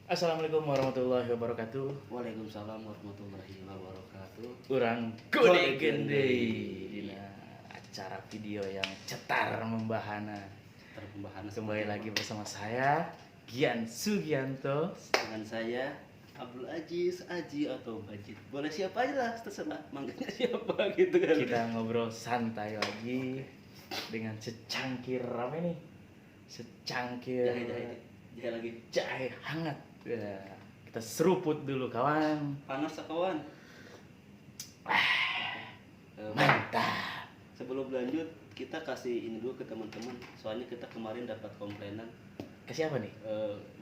Assalamualaikum warahmatullahi wabarakatuh. Waalaikumsalam warahmatullahi wabarakatuh. Urang kode gende dina acara video yang cetar membahana. Terpembahasan Kembali lagi bersama saya Gian Sugianto dengan saya Abdul Aziz Aji atau Bajid. Boleh siapa aja lah, terserah manggilnya siapa gitu kan. Kita ngobrol santai lagi dengan secangkir apa ini? Secangkir Jahe lagi. jahe hangat. Ya, kita seruput dulu kawan. Panas sekawan. Mantap. Sebelum lanjut kita kasih ini dulu ke teman-teman. Soalnya kita kemarin dapat komplainan. Ke siapa nih?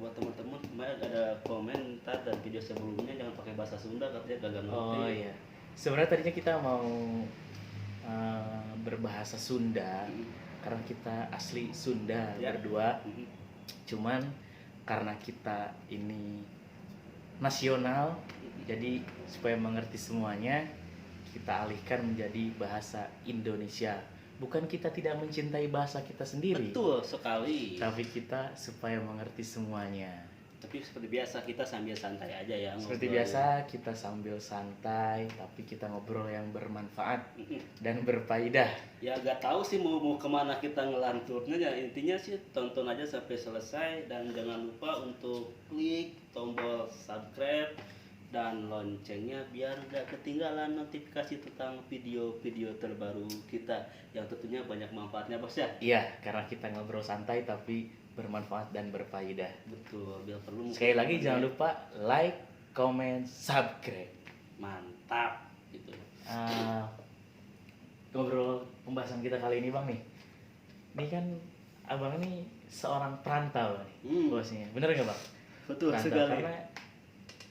Buat teman-teman kemarin ada komentar dan video sebelumnya jangan pakai bahasa Sunda, katanya gagal ngerti. Oh iya. Sebenarnya tadinya kita mau berbahasa Sunda karena kita asli Sunda Ya. berdua. Cuman karena kita ini nasional, jadi supaya mengerti semuanya kita alihkan menjadi bahasa Indonesia. Bukan kita tidak mencintai bahasa kita sendiri, Betul sekali. tapi kita supaya mengerti semuanya. Tapi seperti biasa kita sambil santai aja ya. Seperti ngobrol. biasa kita sambil santai, tapi kita ngobrol yang bermanfaat dan berfaedah. Ya gak tahu sih mau kemana kita ngelanturnya ya, intinya sih tonton aja sampai selesai dan jangan lupa untuk klik tombol subscribe dan loncengnya biar gak ketinggalan notifikasi tentang video-video terbaru kita yang tentunya banyak manfaatnya bos ya. Iya, karena kita ngobrol santai tapi bermanfaat dan berfaedah. Betul, biar perlu Sekali lagi jangan lupa like, comment, subscribe. mantap gitu. Ngobrol pembahasan kita kali ini bang nih. Ini kan abang ini seorang perantau nih, bosnya. Bener nggak bang? Betul Perantau sekali. karena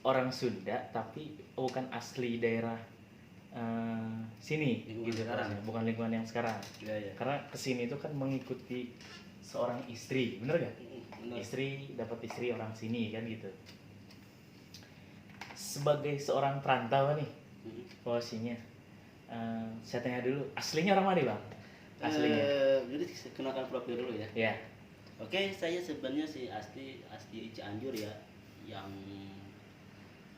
orang Sunda tapi bukan asli daerah sini Lingkungan gitu sekarang. bosnya. Bukan lingkungan yang sekarang. Ya ya. Karena kesini itu kan mengikuti seorang istri, bener gak? Benar. Istri dapat istri orang sini kan gitu. Sebagai seorang perantau nih posisinya, saya tanya dulu aslinya orang mana bang? Aslinya? Jadi kenalkan profil dulu ya. Ya. Oke, saya sebenarnya sih asli Cianjur ya, yang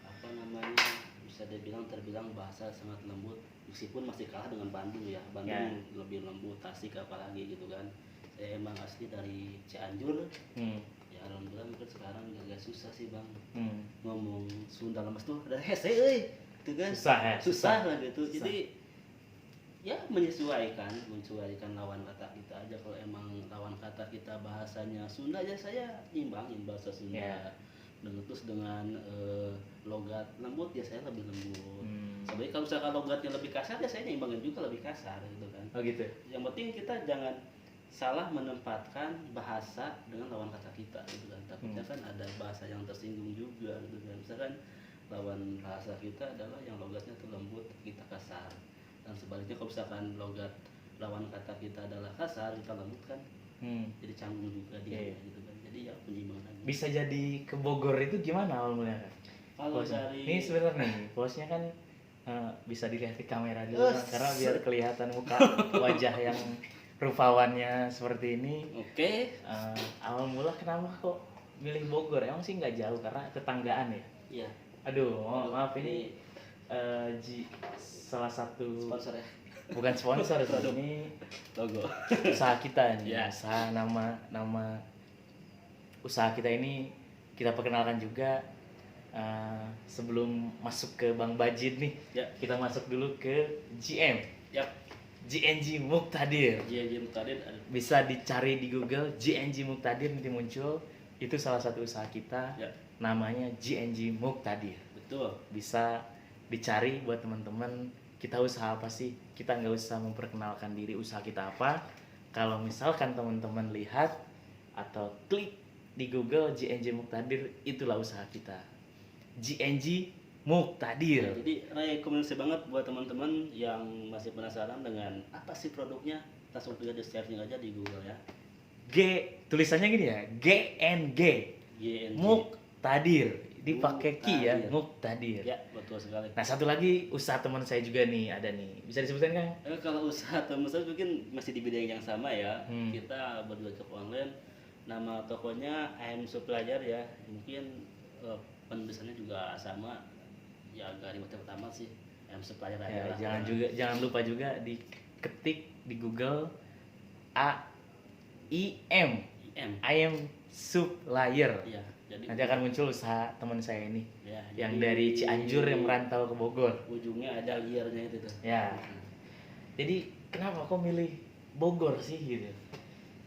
apa namanya bisa terbilang bahasa sangat lembut, meskipun masih kalah dengan Bandung ya. Bandung Ya. lebih lembut, Tasik apalagi gitu kan. Saya emang asli dari Cianjur. Hmm. Ya alhamdulillah mungkin sekarang agak susah sih bang Hmm. ngomong Sunda lemes tuh, ada hese euy, gitu kan. Susah ya, Susah lah gitu. Susah. Jadi ya menyesuaikan lawan kata kita aja. Kalau emang lawan kata kita bahasanya Sunda ya saya imbangin bahasa Sunda. Ya. Terus dengan logat lembut ya saya lebih lembut. Hmm. Sebenarnya kalau misalkan logatnya lebih kasar ya saya imbangin juga lebih kasar gitu kan. Oh gitu. Yang penting kita jangan salah menempatkan bahasa dengan lawan kata kita gitu kan. Takutnya kan ada bahasa yang tersinggung juga gitu kan. Misalkan lawan bahasa kita adalah yang logatnya tuh lembut, kita kasar. Dan sebaliknya kalau misalkan logat lawan kata kita adalah kasar, kita lembut kan Hmm. jadi canggung juga dia Iya. gitu kan. Jadi ya penyimbangan. Bisa jadi ke Bogor itu gimana awal mulanya? Kalau Bosnya. dari Ini sebenarnya nih, bosnya kan bisa dilihat di kamera dulu Oh, Bang, karena biar kelihatan muka wajah yang rupawannya seperti ini. Oke, Awal mula kenapa kok milih Bogor? Emang sih nggak jauh karena tetanggaan ya. iya Aduh, maaf ini salah satu sponsor ya, bukan sponsor ini logo. usaha kita nih. Ya. Usaha nama usaha kita ini kita perkenalkan juga. Sebelum masuk ke Bang Bajid nih, Ya, kita masuk dulu ke GM ya. GNG Muktadir. Jim tadi ada. Bisa dicari di Google GNG Muktadir, nanti muncul. Itu salah satu usaha kita, Ya, namanya GNG Muktadir. betul. Bisa dicari buat teman-teman. Kita usaha apa sih? Kita nggak usah memperkenalkan diri usaha kita apa. Kalau misalkan teman-teman lihat atau klik di Google GNG Muktadir, itulah usaha kita. GNG Muktadir. Ya, jadi rekomendasi banget buat teman-teman yang masih penasaran dengan apa sih produknya, langsung lihat di searching aja di Google ya. G tulisannya gini ya, GNG GNG. Muktadir. Dipakai ki ya, Muktadir. Muktadir. Ya, betul sekali. Nah, satu lagi usaha teman saya juga nih, ada nih. Bisa disebutkan Kang? Kalau usaha teman saya mungkin masih di bidang yang sama ya. Hmm. Kita berjual ke online. Nama tokonya AM Supplier ya. Mungkin penulisannya juga sama, ya agak ribet pertama sih, supplier Ya, adalah jangan lupa juga diketik di Google AIM IM. I am supplier. Ya, jadi Nanti akan muncul usaha teman saya ini ya, yang jadi dari Cianjur yang merantau ke Bogor. ujungnya ada liernya itu tuh. Ya. Jadi kenapa kok milih Bogor sih gitu?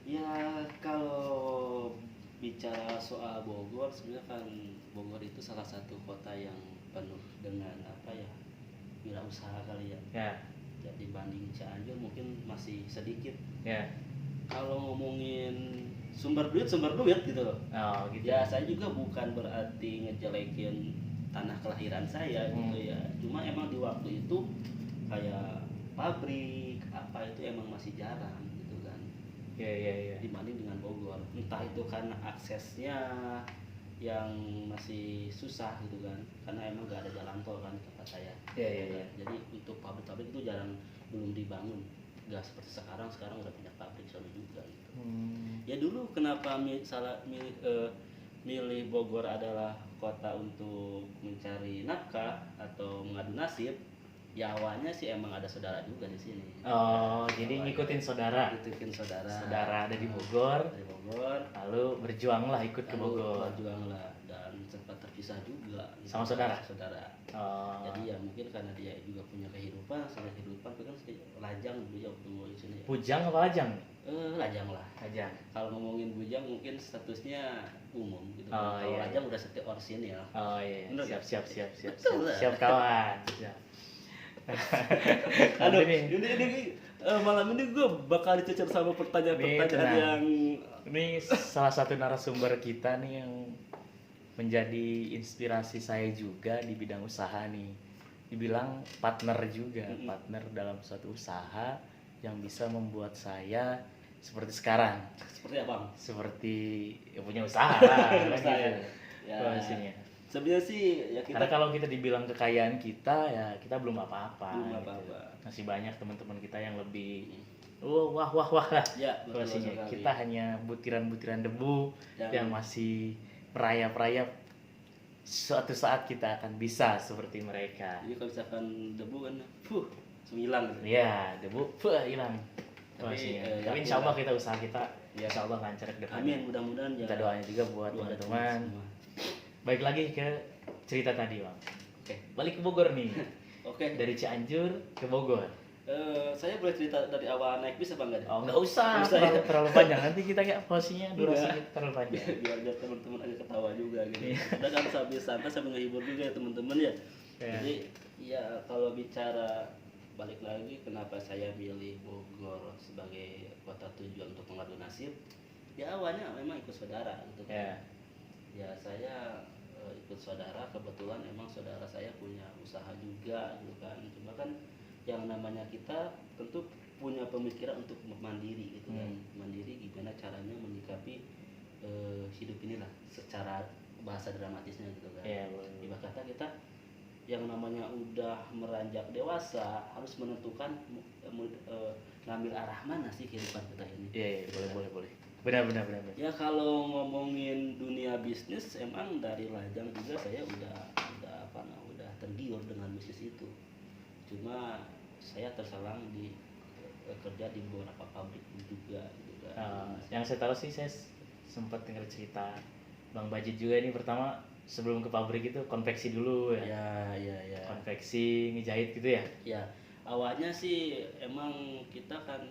Ya kalau bicara soal Bogor, sebenarnya kan Bogor itu salah satu kota yang penuh dengan apa ya, wirausaha kali ya. Ya, Jadi banding Cianjur mungkin masih sedikit. ya. Kalau ngomongin sumber duit gitu loh. Oh, gitu. Ya saya juga bukan berarti ngejelekin tanah kelahiran saya gitu ya. Cuma emang di waktu itu kayak pabrik apa itu emang masih jarang gitu kan, Ya. dibanding dengan Bogor. Entah itu karena aksesnya yang masih susah gitu kan, karena emang gak ada jalan tol kan di tempat saya. Ya. Jadi untuk pabrik-pabrik itu belum dibangun. Gak seperti sekarang udah banyak pabrik sana juga gitu. Ya dulu kenapa milih Bogor adalah kota untuk mencari nafkah atau mengadu nasib. Ya awalnya sih emang ada saudara juga di sini. Oh, jadi ngikutin saudara. Ngikutin saudara. Saudara ada di Bogor. Dari Bogor. Lalu berjuanglah ikut ke Bogor. Berjuanglah dan sempat terpisah juga. Sama saudara? Saudara. Oh. Jadi ya mungkin karena dia juga punya kehidupan, sama kehidupan itu kan lajang dulu ya waktu di sini ya. Pujang apa lajang? Lajang lah. Lajang. Kalau ngomongin bujang mungkin statusnya umum gitu. Oh, Kalau iya. lajang udah seti orsin ya. Oh iya. Bener nggak? Siap kawan. Siap. Aduh, Nih. ini malam ini gue bakal dicecer sama pertanyaan-pertanyaan tenang. yang Ini salah satu narasumber kita nih yang menjadi inspirasi saya juga di bidang usaha nih. Dibilang partner juga, partner dalam suatu usaha yang bisa membuat saya seperti sekarang. seperti apa, Bang? Seperti ya punya usaha lah, kan Usaha, gitu. ya. Posisinya. Sebenarnya sih ya kita Karena kalau kita dibilang kekayaan kita, ya kita belum apa-apa. belum gitu. apa-apa. Masih banyak teman-teman kita yang lebih wah lah. Ya, betul Posisinya sekali. kita hanya butiran-butiran debu yang masih merayap-rayap. Suatu saat kita akan bisa seperti mereka. Jadi kalau misalkan debu kan, langsung hilang gitu. Ya, debu hilang. Posisinya. Tapi insya Allah kita usaha kita, Ya. insya Allah lancar ke depan. Amin, mudah-mudahan ya. Kita doanya juga buat doa dari teman-teman. semua. Baik lagi ke cerita tadi, Bang. Oke. Balik ke Bogor nih. Oke. Dari Cianjur ke Bogor. Saya boleh cerita dari awal naik bis apa enggak? Oh, nggak usah, Nggak usah, ya? terlalu panjang. Nanti kita kayak posisinya durasinya Enggak. terlalu panjang. biar teman-teman agak ketawa juga gitu. Iya. Kita kan sambil santai sambil ngehibur juga ya teman-teman ya. Ya. Jadi ya kalau bicara balik lagi kenapa saya milih Bogor sebagai kota tujuan untuk mengadu nasib, ya awalnya memang ikut saudara gitu kan. Ya. Ya saya ikut saudara, kebetulan emang saudara saya punya usaha juga gitu kan. Cuma kan yang namanya kita tentu punya pemikiran untuk mandiri gitu kan. Mandiri gimana caranya menyikapi hidup inilah secara bahasa dramatisnya gitu kan. Iya, boleh. Ibarat kata kita yang namanya udah meranjak dewasa harus menentukan ngambil arah mana sih kehidupan kita ini. Iya, boleh. Benar. Ya kalau ngomongin dunia bisnis emang dari lajang juga saya udah tergiur dengan bisnis itu. Cuma saya terselang di kerja di beberapa pabrik juga gitu kan. Yang saya tahu sih saya sempat dengar cerita Bang Bajit juga ini pertama sebelum ke pabrik itu konveksi dulu ya. Ya. Konveksi, ngejahit gitu ya. Ya, awalnya sih emang kita kan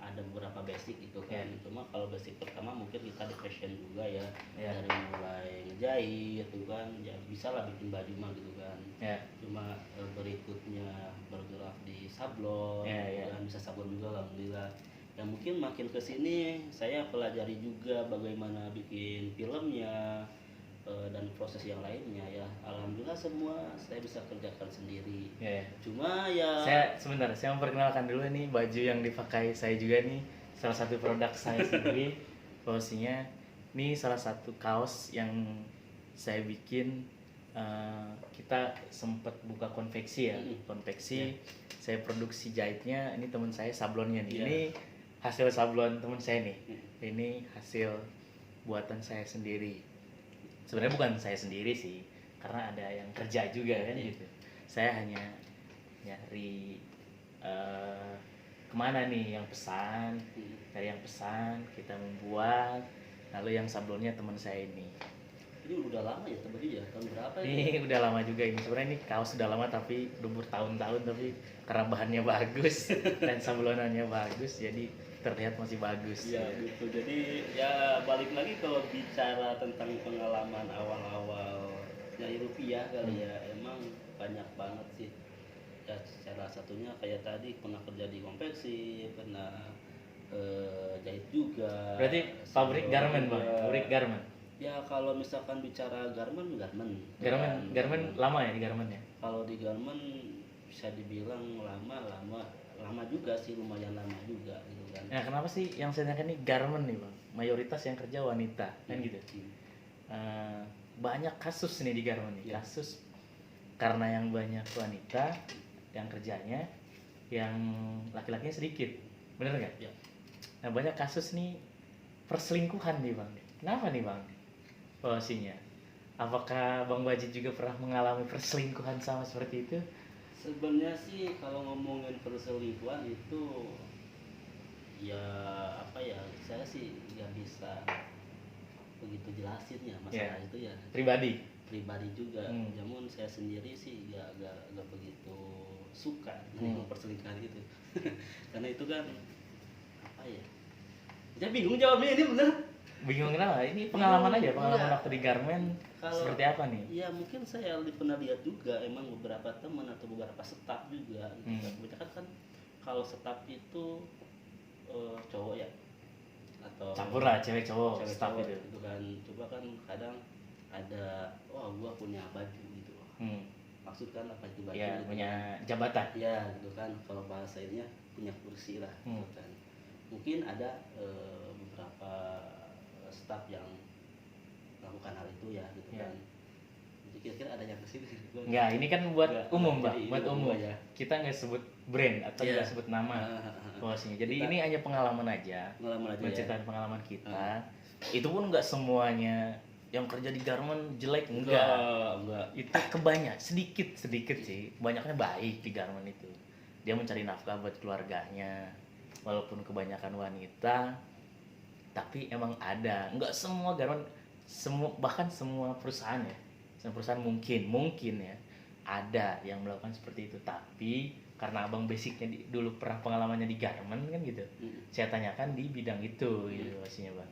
ada beberapa basic gitu kan. Cuma kalau basic pertama mungkin kita di fashion juga ya. Dari mulai ngejahit gitu kan, ya bisa lah bikin baju mah gitu kan. Cuma berikutnya bergerak di sablon, dan bisa sablon juga alhamdulillah. Ya mungkin makin kesini saya pelajari juga bagaimana bikin filmnya dan proses yang lainnya ya. Alhamdulillah semua saya bisa kerjakan sendiri. Cuma ya Saya memperkenalkan dulu nih baju yang dipakai saya juga nih, salah satu produk saya sendiri. Posisinya ini salah satu kaos yang saya bikin. Kita sempat buka konveksi ya. Konveksi saya produksi jahitnya, ini teman saya sablonnya nih. Ini hasil sablon teman saya nih. Ini hasil buatan saya sendiri. sebenarnya bukan saya sendiri sih, karena ada yang kerja juga kan Iya. gitu. Saya hanya nyari kemana nih yang pesan, dari yang pesan kita membuat, lalu yang sablonnya teman saya ini. Ini udah lama ya teman ya, tahun berapa ya? Ini udah lama juga ini, sebenarnya ini kaos sudah lama tapi udah bertahun-tahun, tapi karena bahannya bagus dan sablonannya bagus jadi terlihat masih bagus. Iya gitu. Jadi ya balik lagi kalau bicara tentang pengalaman awal-awal nyari rupiah kali ya, emang banyak banget sih. Ya salah satunya kayak tadi pernah kerja di konveksi, pernah jahit juga. Berarti pabrik Sebelum garment bang, juga. pabrik garment. Ya kalau misalkan bicara garment. Garment lama ya di garment ya. Kalau di garment bisa dibilang lama juga sih, lumayan lama juga gitu kan. Nah kenapa sih yang saya tanyakan ini garment nih bang? Mayoritas yang kerja wanita kan gitu. Banyak kasus nih di garment nih, Ya. kasus karena yang banyak wanita yang kerjanya, yang laki-lakinya sedikit, bener nggak? Ya. Nah banyak kasus nih perselingkuhan nih bang. Kenapa nih bang? Posisinya, apakah Bang Bajit juga pernah mengalami perselingkuhan sama seperti itu? Sebenarnya sih kalau ngomongin perselingkuhan itu ya apa ya, saya sih nggak bisa begitu jelasin ya masalah Ya. itu ya Pribadi. pribadi juga. Namun saya sendiri sih nggak begitu suka dengan perselingkuhan gitu. Karena itu kan apa ya? Saya bingung jawabnya ini bener. Bingung kenapa? Ini pengalaman aja, pengalaman Iya. waktu di garment Kalau- seperti apa nih? Ya mungkin saya pernah lihat juga emang beberapa teman atau beberapa staf juga gitu kan. Kebanyakan kan kalau staf itu cowok ya, atau Campur lah cewek cowok cewek staff cowok itu. gitu kan. Coba kan kadang ada, wah gua punya baju gitu. Maksud kan apa itu baju Ya gitu punya kan. jabatan. Ya gitu kan, kalau bahasa ininya punya kursi lah gitu kan. Mungkin ada beberapa staf yang melakukan hal itu ya gitu Ya. kan. Jadi kira-kira ada yang kesini. Enggak, ini kan buat Enggak, umum, jadi Mbak, ini buat umum. aja. Kita nggak sebut brand atau Iya. nggak sebut nama posisinya. Jadi Kita- ini hanya pengalaman aja, Pengalaman aja ya. menceritakan pengalaman kita. Itu pun nggak semuanya yang kerja di garment jelek, enggak. Enggak. Itu kebanyak, sedikit sih. Banyaknya baik di garment itu. Dia mencari nafkah buat keluarganya. Walaupun kebanyakan wanita, tapi emang ada. Enggak semua garment, bahkan semua perusahaan ya. Semua perusahaan mungkin ya ada yang melakukan seperti itu. Tapi karena abang basicnya dulu pernah pengalamannya di garment kan gitu. Saya tanyakan di bidang itu gitu pastinya bang.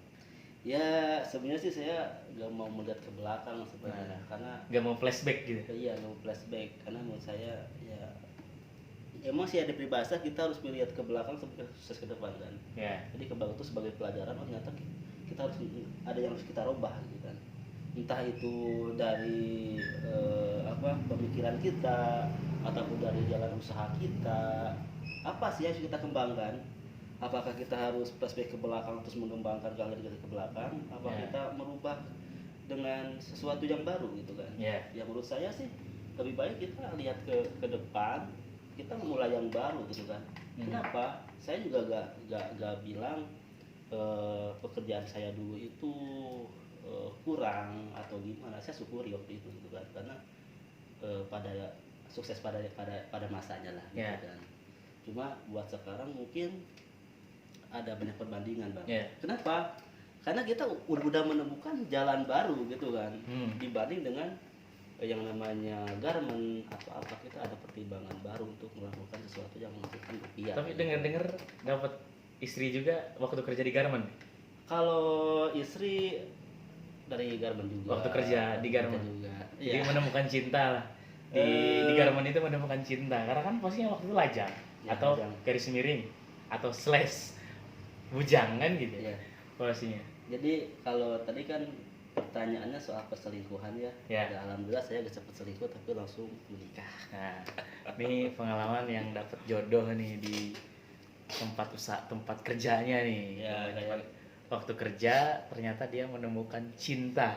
Ya sebenarnya sih saya nggak mau melihat ke belakang sebenarnya, karena Gak mau flashback gitu. iya no flashback, karena menurut saya ya emang sih ada peribahasa kita harus melihat ke belakang sampai sukses ke depan kan. Ya. Jadi ke belakang itu sebagai pelajaran, oh ternyata kita harus ada yang harus kita rubah gitu kan. Entah itu dari pemikiran kita ataupun dari jalan usaha kita, apa sih yang harus kita kembangkan. Apakah kita harus flashback ke belakang terus mengembangkan galeri ke belakang, apa Ya. kita merubah dengan sesuatu yang baru gitu kan. Ya. Ya menurut saya sih lebih baik kita lihat ke depan, kita memulai yang baru gitu kan. Kenapa? Saya juga gak bilang pekerjaan saya dulu itu kurang atau gimana. Saya syukuri waktu itu gitu kan, karena pada sukses pada masanya lah gitu Ya. kan. Cuma buat sekarang mungkin ada banyak perbandingan bang. Ya. Kenapa? Karena kita udah menemukan jalan baru gitu kan, dibanding dengan yang namanya garment atau apa, kita ada pertimbangan baru untuk melakukan sesuatu yang menghasilkan rupiah. Tapi dengar-dengar dapat istri juga waktu kerja di garment. Kalau istri dari garment juga. Waktu kerja di garment. juga. Jadi Iya. menemukan cinta lah. Di garment itu menemukan cinta. Karena kan posisinya waktu itu lajang Ya, atau lajang. garis miring atau slash bujang kan gitu. Iya. Posisinya. Jadi kalau tadi kan pertanyaannya soal perselingkuhan ya. Ya. Ya, alhamdulillah saya gak sempat selingkuh tapi langsung menikah. Nah, ini pengalaman yang dapat jodoh nih di tempat usaha, tempat kerjanya nih. Ya, kayak Waktu kerja ternyata dia menemukan cinta.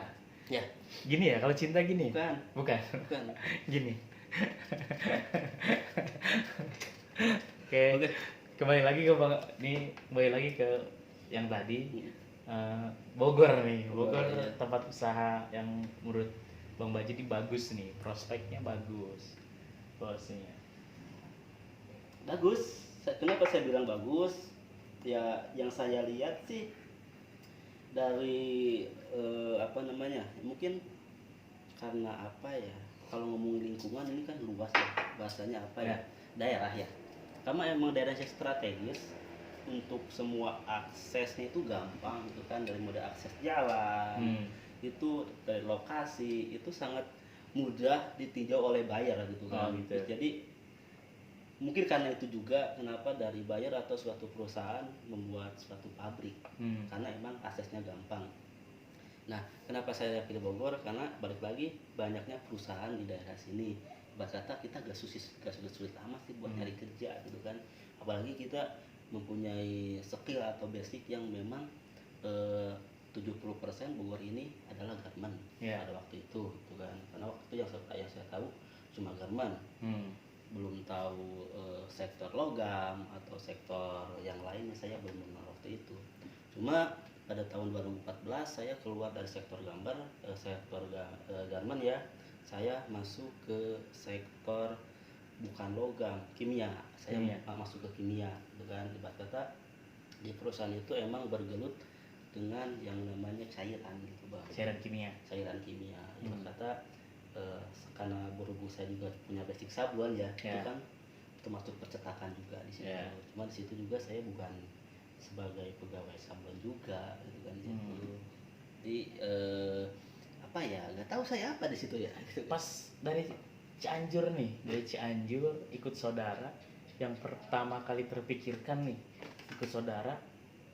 ya, Gini ya, kalau cinta gini. bukan. Bukan. Gini. Oke. Oke. Kembali lagi ke Bang, nih kembali lagi ke yang tadi. Bogor nih. Bogor Iya. tempat usaha yang menurut Bang Baji ini bagus nih, prospeknya bagus. Bosnya. Bagus. Kenapa saya bilang bagus? Ya yang saya lihat sih dari apa namanya? Mungkin karena apa ya? Kalau ngomongin lingkungan ini kan luas ya. Bahasanya apa ya? Ya. Daerah ya. Karena emang daerahnya strategis untuk semua aksesnya itu gampang gitu kan, dari mulai akses jalan itu, dari lokasi itu sangat mudah ditinjau oleh buyer gitu kan. Oh, gitu. Jadi mungkin karena itu juga kenapa dari buyer atau suatu perusahaan membuat suatu pabrik, karena emang aksesnya gampang. Nah, kenapa saya pilih Bogor? Karena balik lagi banyaknya perusahaan di daerah sini. Ibarat kata kita gak sulit amat sih buat nyari kerja gitu kan. Apalagi kita mempunyai skill atau basic yang memang 70% Bogor ini adalah garment pada waktu itu gitu kan. Karena waktu itu yang saya tahu cuma garment. Belum tahu sektor logam atau sektor yang lainnya, saya belum mengenal waktu itu. Cuma pada tahun 2014 saya keluar dari sektor garment ya. Saya masuk ke sektor bukan logam, kimia. Saya masuk ke kimia dengan ibarat kata di perusahaan itu emang bergelut dengan yang namanya cairan gitu Bang. Cairan kimia. Ibarat kata karena berhubung saya juga punya basic sabun ya, itu kan termasuk percetakan juga di situ. Cuma di situ juga saya bukan sebagai pegawai sabun juga gitu kan. Jadi apa ya, nggak tahu saya apa di situ ya. Pas dari Cianjur nih, dari Cianjur ikut saudara, yang pertama kali terpikirkan nih ikut saudara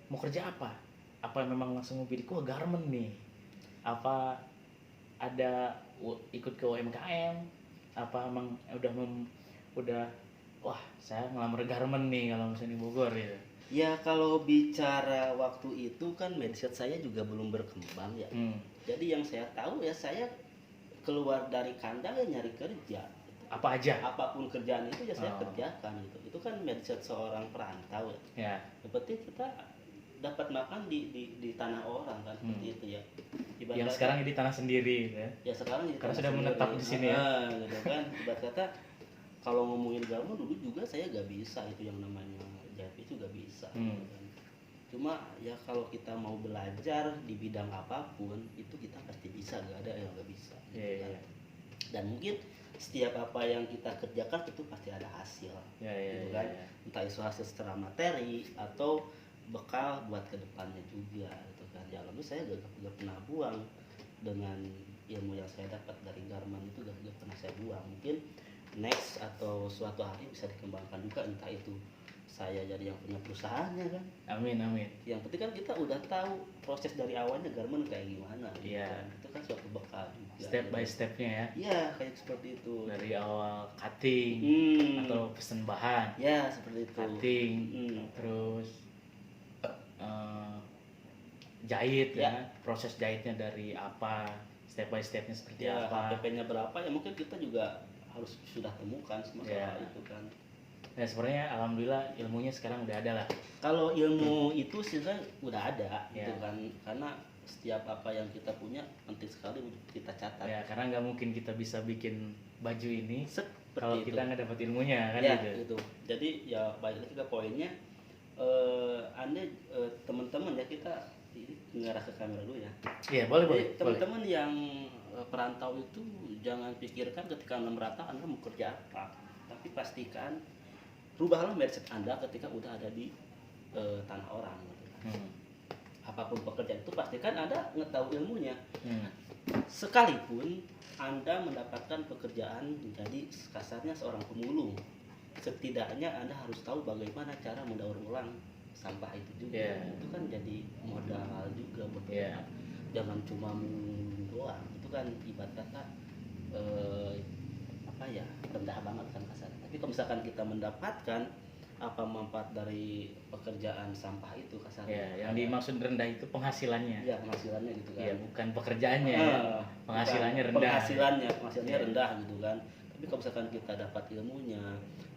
mau kerja apa? Apa memang langsung mau pilih garment nih? Apa ada ikut ke UMKM? Apa emang udah wah saya ngelamar garment nih kalau misalnya di Bogor gitu? Ya kalau bicara waktu itu kan mindset saya juga belum berkembang ya. Jadi yang saya tahu ya saya keluar dari kandang ya nyari kerja. Apa aja? Apapun kerjaan itu ya saya kerjakan gitu. Itu kan mindset seorang perantau ya. Seperti kita dapat makan di tanah orang kan, seperti itu ya. Ibarat yang sekarang di tanah sendiri ya. Ya sekarang di karena tanah sudah sendiri. Menetap di sini ya. Gitu kan. Ibarat kata kalau ngomongin garment dulu juga saya gak bisa itu yang namanya jahit itu gak bisa. Gitu kan. Cuma ya kalau kita mau belajar di bidang apapun itu kita pasti bisa, gak ada yang gak bisa gitu kan. Dan mungkin setiap apa yang kita kerjakan itu pasti ada hasil gitu kan. Entah itu hasil secara materi atau bekal buat kedepannya juga gitu kan. Ya lalu saya gak pernah buang dengan ilmu yang saya dapat dari garment itu, gak pernah saya buang. Mungkin next atau suatu hari bisa dikembangkan juga, entah itu saya jadi yang punya perusahaannya kan. Amin. Yang penting kan kita udah tahu proses dari awalnya garment kayak gimana gitu kan. Itu kan suatu bekal juga. Step by stepnya ya. Iya kayak seperti itu. Dari awal cutting atau pesen bahan. Ya seperti itu. Cutting, terus jahit ya. Proses jahitnya dari apa, step by stepnya seperti apa. HPP-nya berapa ya mungkin kita juga harus sudah temukan masalah itu kan. Nah sebenarnya alhamdulillah ilmunya sekarang udah ada lah. Kalau ilmu itu sebenarnya udah ada gitu kan, karena setiap apa yang kita punya penting sekali untuk kita catat. Ya karena nggak mungkin kita bisa bikin baju ini kalau itu. kita nggak dapat ilmunya kan ya, gitu. Jadi ya balik lagi ke poinnya, Anda teman-teman ya, kita ngarah ke kamera dulu ya. Iya boleh. Teman-teman yang perantau itu jangan pikirkan ketika Anda merantau Anda mau kerja apa, tapi pastikan rubahlah mindset Anda ketika udah ada di tanah orang gitu. Apapun pekerjaan itu pastikan Anda ngetahui ilmunya. Sekalipun Anda mendapatkan pekerjaan menjadi kasarnya seorang pemulung, setidaknya Anda harus tahu bagaimana cara mendaur ulang sampah itu juga. Itu kan jadi modal juga buat jangan cuma mulung doang. Itu kan ibarat kata apa ya, rendah banget kan kasarnya. Tapi kalau misalkan kita mendapatkan apa manfaat dari pekerjaan sampah itu kasarnya. Yang dimaksud rendah itu penghasilannya. Iya, penghasilannya gitu kan. Iya, bukan pekerjaannya. Penghasilannya rendah. Penghasilannya rendah gitu kan. Tapi kalau misalkan kita dapat ilmunya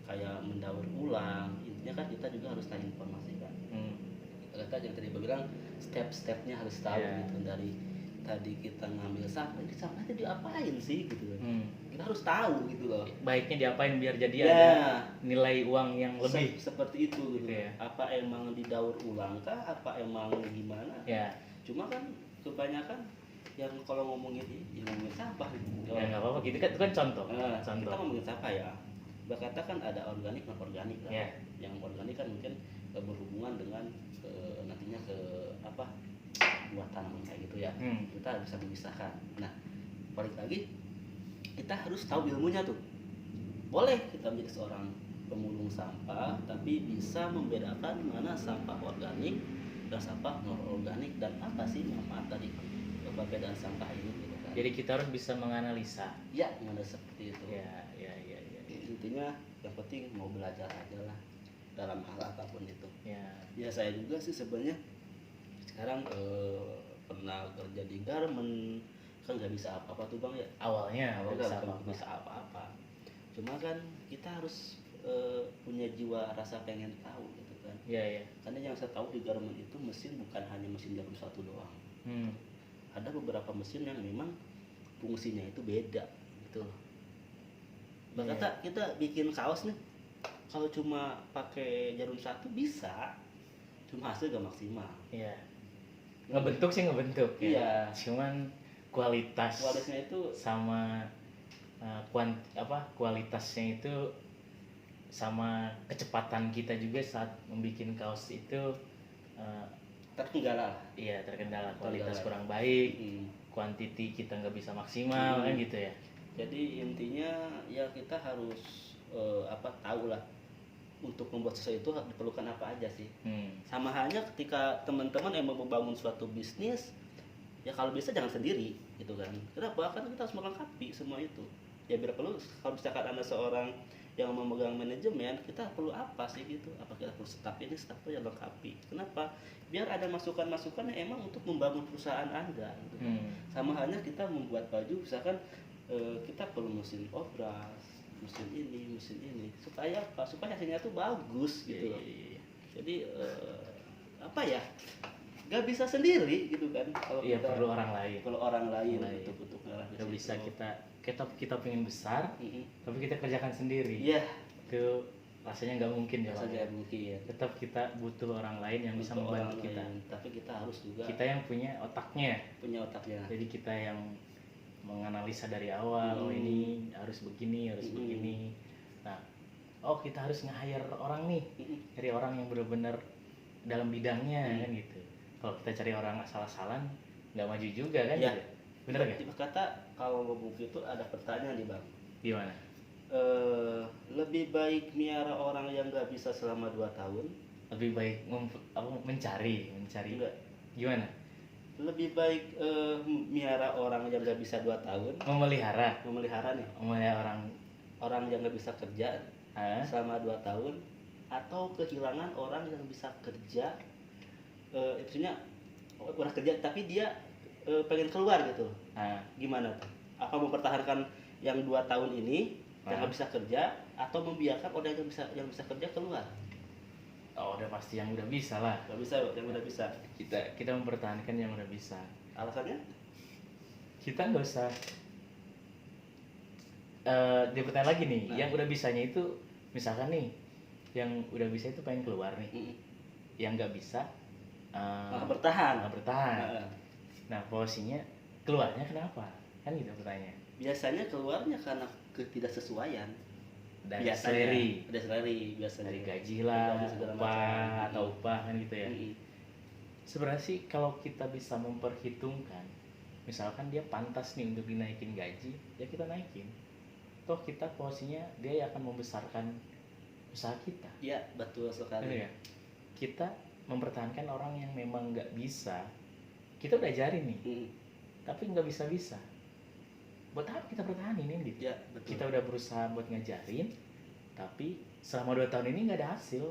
kayak mendaur ulang, intinya kan kita juga harus tahu informasi kan. kata yang tadi bilang step-stepnya harus tahu Iya. gitu. Dari tadi kita ngambil sampah, ini sampahnya diapain sih gitu kan. Hmm. Kita harus tahu gitu loh. Baiknya diapain biar jadi Ya, ada nilai uang yang lebih. seperti itu gitu. Gitu ya. Apa emang didaur ulang kah? Apa emang gimana? Ya, Cuma kan kebanyakan yang kalau ngomongin ini, yang ngomongin sampah gitu. ya nggak apa-apa gitu kan, itu kan contoh. Nah, Contoh. kita ngomongin sampah ya. Berkata kan ada organik non organik lah. Ya. Yang organik kan mungkin berhubungan dengan nantinya ke apa buat tanaman kayak gitu ya. Kita bisa memisahkan. Nah, balik lagi kita harus tahu ilmunya tuh. Boleh kita menjadi seorang pemulung sampah, tapi bisa membedakan mana sampah organik dan sampah non organik dan apa sih manfaat dari perbedaan sampah ini gitu kan. Jadi kita harus bisa menganalisa. Ya, mana seperti itu. Ya. Intinya yang penting mau belajar aja lah dalam hal apapun itu. Ya. Saya juga sih sebenarnya sekarang pernah kerja di garment kan nggak bisa apa-apa tuh bang ya. Awalnya nggak bisa Nggak apa-apa. bisa apa-apa. Cuma kan kita harus punya jiwa rasa pengen tahu gitu kan. Ya. Karena yang saya tahu di garment itu mesin bukan hanya mesin jarum satu doang. Ada beberapa mesin yang memang fungsinya itu beda gitu. Berkata kita bikin kaos nih, kalau cuma pakai jarum satu bisa, cuma hasil gak maksimal. Iya. Ngebentuk sih ngebentuk ya. Iya. Cuman kualitasnya itu sama kualitasnya itu sama kecepatan kita juga saat membuat kaos itu terkendala. Iya, terkendala. Kualitas kurang baik, kuantiti kita nggak bisa maksimal kan gitu ya. Jadi intinya ya kita harus tahu lah untuk membuat sesuatu itu diperlukan apa aja sih. Sama halnya ketika teman-teman emang membangun suatu bisnis, ya kalau bisa jangan sendiri gitu kan. Kenapa? Kan kita harus melengkapi semua itu. Ya biar perlu kalau misalkan ada seorang yang memegang manajemen, kita perlu apa sih gitu? Apa kita perlu staff ini, staff itu yang lengkapi. Kenapa? Biar ada masukan-masukan yang emang untuk membangun perusahaan Anda gitu kan. Sama halnya kita membuat baju, misalkan kita perlu mesin obras, mesin ini supaya apa? Supaya hasilnya tuh bagus gitu loh. Jadi nggak bisa sendiri gitu kan. Kalau Iya, kita perlu orang lain. Perlu orang lain untuk ngarah Nggak bisa kita pengen besar, tapi kita kerjakan sendiri. Iya. Itu rasanya nggak mungkin ya. Rasanya mungkin. Tetap kita butuh orang lain yang bisa membantu kita. Tapi kita harus juga. Kita yang punya otaknya. Jadi kita yang menganalisa dari awal, oh ini harus begini. Nah, kita harus nge-hire orang nih, cari orang yang benar-benar dalam bidangnya kan gitu. Kalau kita cari orang asal-asalan, nggak maju juga kan ya. Gitu. Bener nggak? Kata kalau ngomong gitu ada pertanyaan nih bang. Gimana? Lebih baik miara orang yang nggak bisa selama 2 tahun. Lebih baik mencari. Enggak. Gimana? Lebih baik miara orang yang nggak bisa 2 tahun. Memelihara nih. Memelihara orang yang nggak bisa kerja selama 2 tahun, atau kehilangan orang yang bisa kerja, maksudnya orang kerja tapi dia pengen keluar gitu. Gimana tuh? Apa mempertahankan yang 2 tahun ini yang nggak bisa kerja, atau membiarkan orang yang bisa kerja keluar? Udah pasti yang udah bisa lah. Nggak bisa, yang udah bisa. Kita mempertahankan yang udah bisa. Alasannya? Kita nggak usah dia bertanya lagi nih. Yang udah bisanya itu misalkan nih, yang udah bisa itu pengen keluar nih. Yang nggak bisa bertahan. Nah, posisinya keluarnya kenapa? Kan gitu pertanyaannya. Biasanya keluarnya karena ketidaksesuaian. Dari salary biasanya. Dari gaji lah, upah kan gitu ya. Sebenarnya sih kalau kita bisa memperhitungkan, misalkan dia pantas nih untuk dinaikin gaji, ya kita naikin. Toh kita posisinya dia akan membesarkan usaha kita. Iya, betul sekali. Ya? Kita mempertahankan orang yang memang nggak bisa, kita udah ajarin nih, tapi nggak bisa. Buat apa kita pertahanin ini gitu? Ya, betul. Kita udah berusaha buat ngajarin, tapi selama 2 tahun ini nggak ada hasil.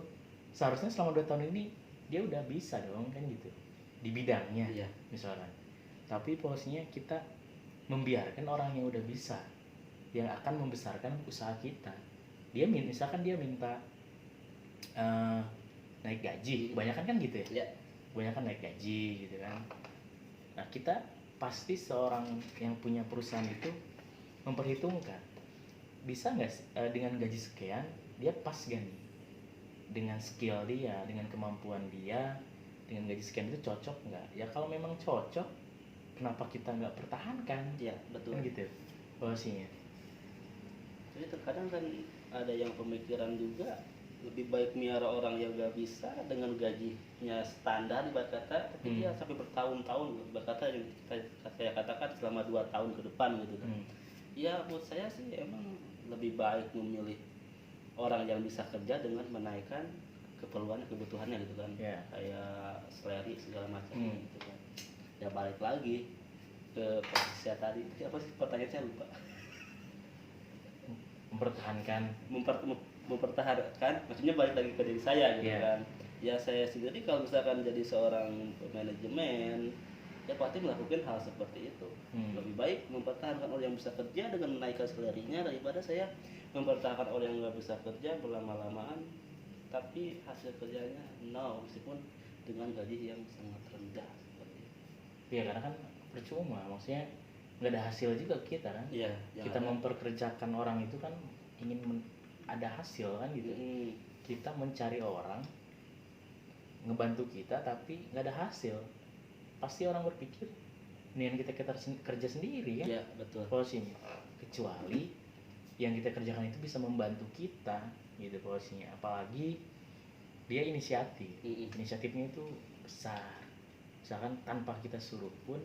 Seharusnya selama 2 tahun ini dia udah bisa dong kan gitu di bidangnya, misalkan. Tapi posisinya kita membiarkan orang yang udah bisa, yang akan membesarkan usaha kita. Misalkan dia minta naik gaji, kebanyakan kan gitu ya. kebanyakan naik gaji gitu kan. Nah kita pasti seorang yang punya perusahaan itu memperhitungkan bisa nggak dengan gaji sekian dia pas gak nih dengan skill dia, dengan kemampuan dia, dengan gaji sekian itu cocok nggak? Ya kalau memang cocok, kenapa kita nggak pertahankan? Ya betul. Kan gitu posisinya. Jadi terkadang kan ada yang pemikiran juga lebih baik miara orang yang gak bisa dengan gajinya standar ibarat kata, tapi dia sampai bertahun-tahun ibarat kata yang saya katakan selama 2 tahun ke depan gitu kan. Ya buat saya sih emang lebih baik memilih orang yang bisa kerja dengan menaikkan kebutuhannya gitu kan. Kayak salary segala macam gitu kan. Ya balik lagi ke posisi saya tadi, apa sih pertanyaan saya lupa. Mempertahankan maksudnya balik lagi ke diri saya gitu kan. Ya saya sendiri kalau misalkan jadi seorang manajemen ya pasti melakukan hal seperti itu. Lebih baik mempertahankan orang yang bisa kerja dengan menaikkan salary-nya daripada saya mempertahankan orang yang nggak bisa kerja berlama-lamaan tapi hasil kerjanya meskipun dengan gaji yang sangat rendah seperti itu. Iya karena kan percuma, maksudnya nggak ada hasil juga kita kan. Kita memperkerjakan orang itu kan ingin ada hasil kan gitu. Kita mencari orang ngebantu kita tapi nggak ada hasil, pasti orang berpikir ini kita kerja sendiri kan. Iya betul. Posisinya kecuali yang kita kerjakan itu bisa membantu kita gitu posisinya, apalagi dia inisiatifnya itu besar, misalkan tanpa kita suruh pun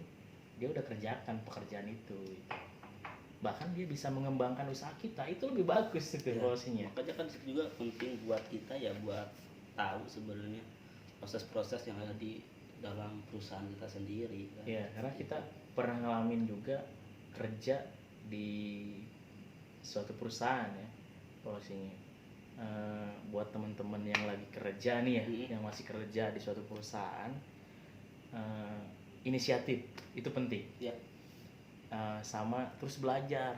dia udah kerjakan pekerjaan itu gitu. Bahkan dia bisa mengembangkan usaha kita, itu lebih bagus itu posisinya. Makanya kan itu juga penting buat kita ya, buat tahu sebenarnya proses-proses yang ada di dalam perusahaan kita sendiri kan. Ya karena kita pernah ngalamin juga kerja di suatu perusahaan ya posisinya. Buat teman-teman yang lagi kerja nih ya, yang masih kerja di suatu perusahaan, inisiatif itu penting. Sama terus belajar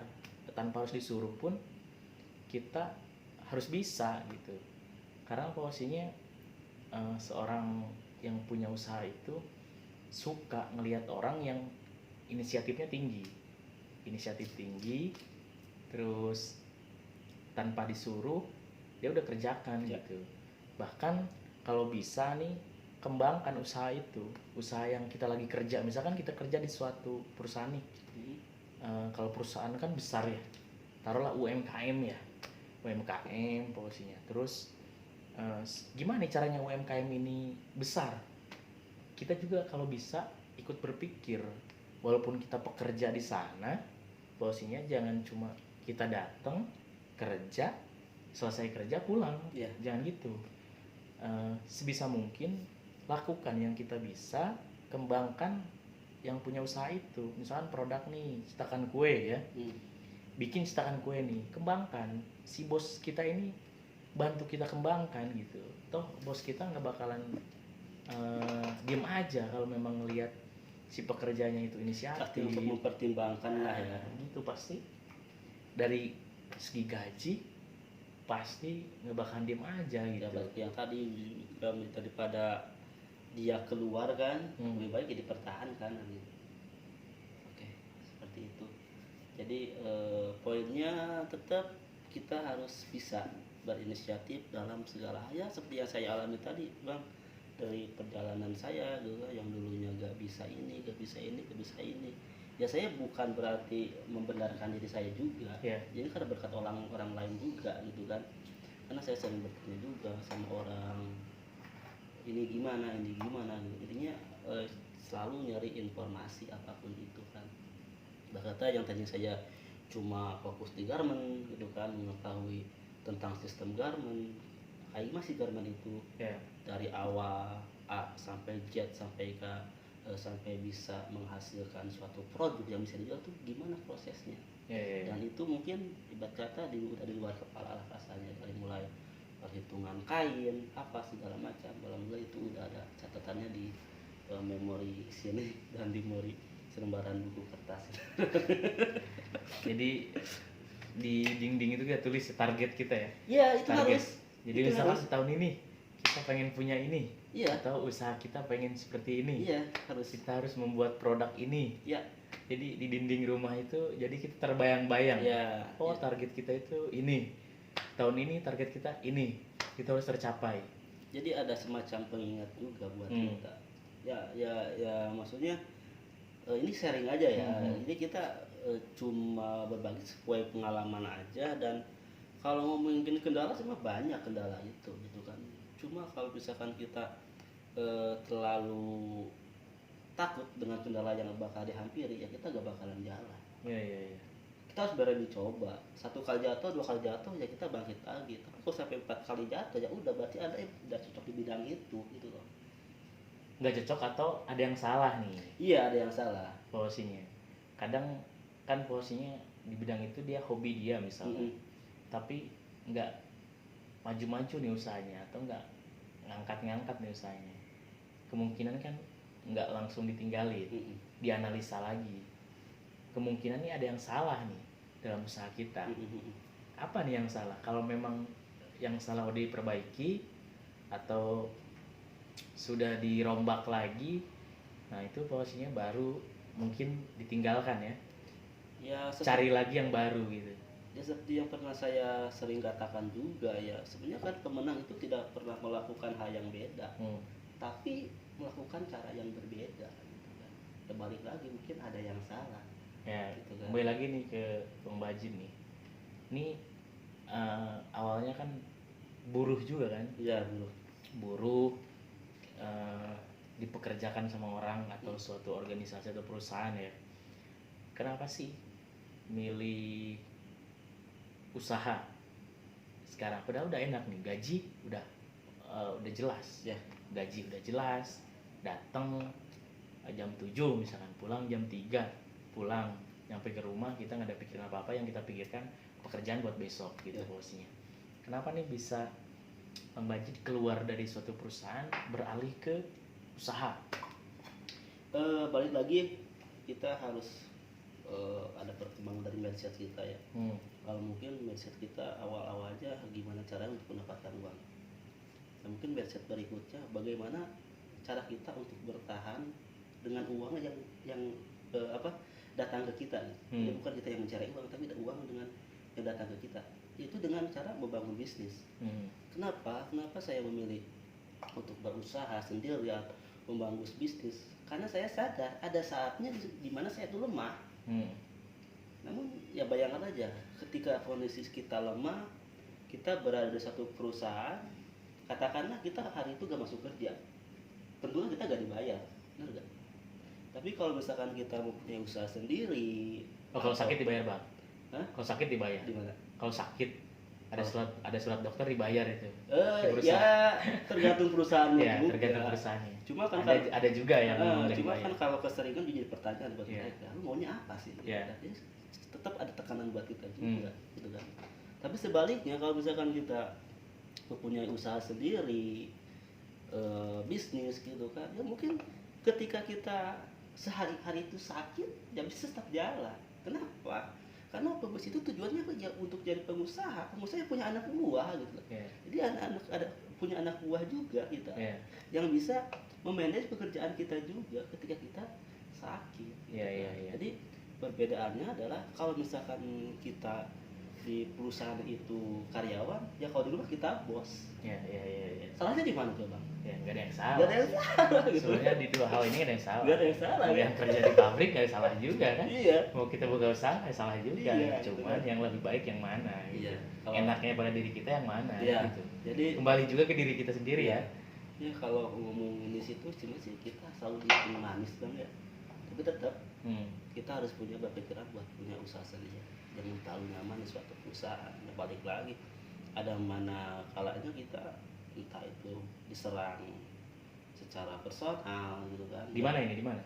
tanpa harus disuruh pun kita harus bisa gitu. Karena posisinya seorang yang punya usaha itu suka ngelihat orang yang inisiatif tinggi, terus tanpa disuruh dia udah kerjakan gitu. Bahkan kalau bisa nih kembangkan usaha itu, usaha yang kita lagi kerja. Misalkan kita kerja di suatu perusahaan nih, kalau perusahaan kan besar ya, taruhlah UMKM posisinya. Terus gimana nih caranya UMKM ini besar? Kita juga kalau bisa ikut berpikir, walaupun kita pekerja di sana, posisinya jangan cuma kita datang kerja, selesai kerja pulang, jangan gitu. Sebisa mungkin lakukan yang kita bisa, kembangkan yang punya usaha itu. Misalkan produk nih, cetakan kue ya, bikin cetakan kue nih, kembangkan. Si bos kita ini bantu kita kembangkan gitu. Toh bos kita nggak bakalan diem aja kalau memang ngelihat si pekerjanya itu inisiatif. Pasti untuk mempertimbangkan lah ya. Gitu pasti. Dari segi gaji pasti nggak bakalan diem aja gitu. Ya, yang tadi daripada dia keluar kan, lebih baik ya dipertahankan gitu. Oke, seperti itu. Jadi poinnya tetap kita harus bisa berinisiatif dalam segala hal ya, seperti yang saya alami tadi Bang, dari perjalanan saya dulu yang dulunya gak bisa ini ya. Saya bukan berarti membenarkan diri saya juga, jadi karena berkat orang lain juga gitu kan. Karena saya sering bertanya juga sama orang, ini gimana intinya selalu nyari informasi apapun itu kan. Bahkan yang tadi saya cuma fokus di garment gitu kan, mengetahui tentang sistem garment, kayak masih garment itu dari awal A sampai Z sampai ke sampai bisa menghasilkan suatu produk yang bisa dijual tuh gimana prosesnya. Dan itu mungkin ibarat kata udah di luar kepala lah rasanya, dari mulai perhitungan kain apa segala macam, alhamdulillah itu udah ada catatannya di memori sini dan di memori selembaran buku kertas. Jadi di dinding itu kita tulis target kita ya. Iya, itu target. harus. Jadi misalnya setahun ini kita pengen punya ini, Iya, atau usaha kita pengen seperti ini, iya harus. kita harus membuat produk ini. Ya, Jadi di dinding rumah itu jadi kita terbayang-bayang, ya, oh ya. target kita itu ini, tahun ini target kita ini, kita harus tercapai. Jadi ada semacam pengingat juga buat Hmm. kita. Ya maksudnya ini sharing aja ya. Jadi kita cuma berbagi sesuai pengalaman aja, dan kalau ngomongin kendala sih mah banyak kendala itu gitu kan. Cuma kalau misalkan kita terlalu takut dengan kendala yang bakal dihampiri, ya kita gak bakalan jalan. Iya. Kita harus berani coba. 1 kali jatuh, 2 kali jatuh, ya kita bangkit lagi. Tapi kalau sampai 4 kali jatuh, ya udah berarti Anda udah cocok di bidang itu gitu loh. Nggak cocok atau ada yang salah nih Iya, ada yang salah. posisinya. Kadang kan posisinya di bidang itu dia hobi dia misalnya, tapi nggak maju-maju nih usahanya atau nggak ngangkat-ngangkat nih usahanya. Kemungkinan kan nggak langsung ditinggalin, dianalisa lagi. Kemungkinan nih ada yang salah nih dalam usaha kita. Apa nih yang salah? Kalau memang yang salah udah diperbaiki atau sudah dirombak lagi, nah itu posisinya baru mungkin ditinggalkan ya. Ya, Cari lagi yang baru gitu. Ya seperti yang pernah saya sering katakan juga ya, sebenarnya kan pemenang itu tidak pernah melakukan hal yang beda, tapi melakukan cara yang berbeda gitu kan. Ya balik lagi mungkin ada yang salah. Ya, gitu kan. kembali lagi nih ke Bang Bajin nih. Ini awalnya kan buruh juga kan? Iya, bro. Buruh dipekerjakan sama orang atau suatu organisasi atau perusahaan ya. Kenapa sih milih usaha sekarang? Padahal udah enak nih, gaji udah jelas Ya. Gaji udah jelas, datang jam 7 misalkan, pulang jam 3, pulang nyampe ke rumah kita nggak ada pikiran apa-apa, yang kita pikirkan pekerjaan buat besok gitu posisinya. Kenapa nih bisa Bang Bajid keluar dari suatu perusahaan beralih ke usaha? Balik lagi kita harus ada pertimbangan dari mindset kita ya. Kalau mungkin mindset kita awal-awal aja gimana caranya untuk mendapatkan uang. Nah, mungkin mindset berikutnya bagaimana cara kita untuk bertahan dengan uang yang datang ke kita. Jadi bukan kita yang mencari uang, tapi ada uang dengan yang datang ke kita. Itu dengan cara membangun bisnis. Kenapa saya memilih untuk berusaha sendiri atau membangun bisnis? Karena saya sadar ada saatnya di mana saya itu lemah. Namun ya bayangkan aja, ketika kondisi kita lemah, kita berada di satu perusahaan, katakanlah kita hari itu gak masuk kerja, tentunya kita gak dibayar, benar gak? Tapi kalau misalkan kita mempunyai usaha sendiri, kalau sakit dibayar Bang? Kalau sakit dibayar? Di mana? Kalau sakit ada surat dokter dibayar itu. Ya tergantung perusahaannya ya, juga. tergantung perusahaannya. Cuma kan ada juga yang cuma kan kalau keseringan jadi pertanyaan buat mereka, lu maunya apa sih? Jadi tetap ada tekanan buat kita juga, gitu kan. Tapi sebaliknya kalau misalkan kita mempunyai usaha sendiri, bisnis gitu kan, ya mungkin ketika kita sehari-hari itu sakit, ya bisa tetap jalan. Kenapa? Karena pebisnis itu tujuannya ya untuk jadi pengusaha. Pengusaha punya anak buah gitu. Jadi anak-anak punya anak buah juga kita, yang bisa memanage pekerjaan kita juga ketika kita sakit. Jadi perbedaannya adalah kalau misalkan kita di perusahaan itu karyawan, ya kalau di rumah kita bos. Salahnya di mana tuh Bang? Ya nggak ada yang salah. Nggak ada yang salah. Gitu. Sebenarnya di dua hal ini nggak ada yang salah. Nggak ada yang salah. Mau yang kerja di pabrik nggak salah juga kan? Iya. Mau kita buka usaha nggak salah juga. Iya, Cuman yang lebih baik yang mana? Gitu. Iya. Enaknya pada diri kita yang mana? Iya. Gitu. Jadi kembali juga ke diri kita sendiri ya. Ya kalau ngomongin di situ cuma sih kita selalu bikin manis Bang ya. Tapi tetap kita harus punya berpikiran buat punya usaha sendiri. Jangan terlalu nyaman di suatu perusahaan. Ya, balik lagi ada mana kalanya kita entah itu diserang secara personal gitu kan. Di mana ini? Di mana?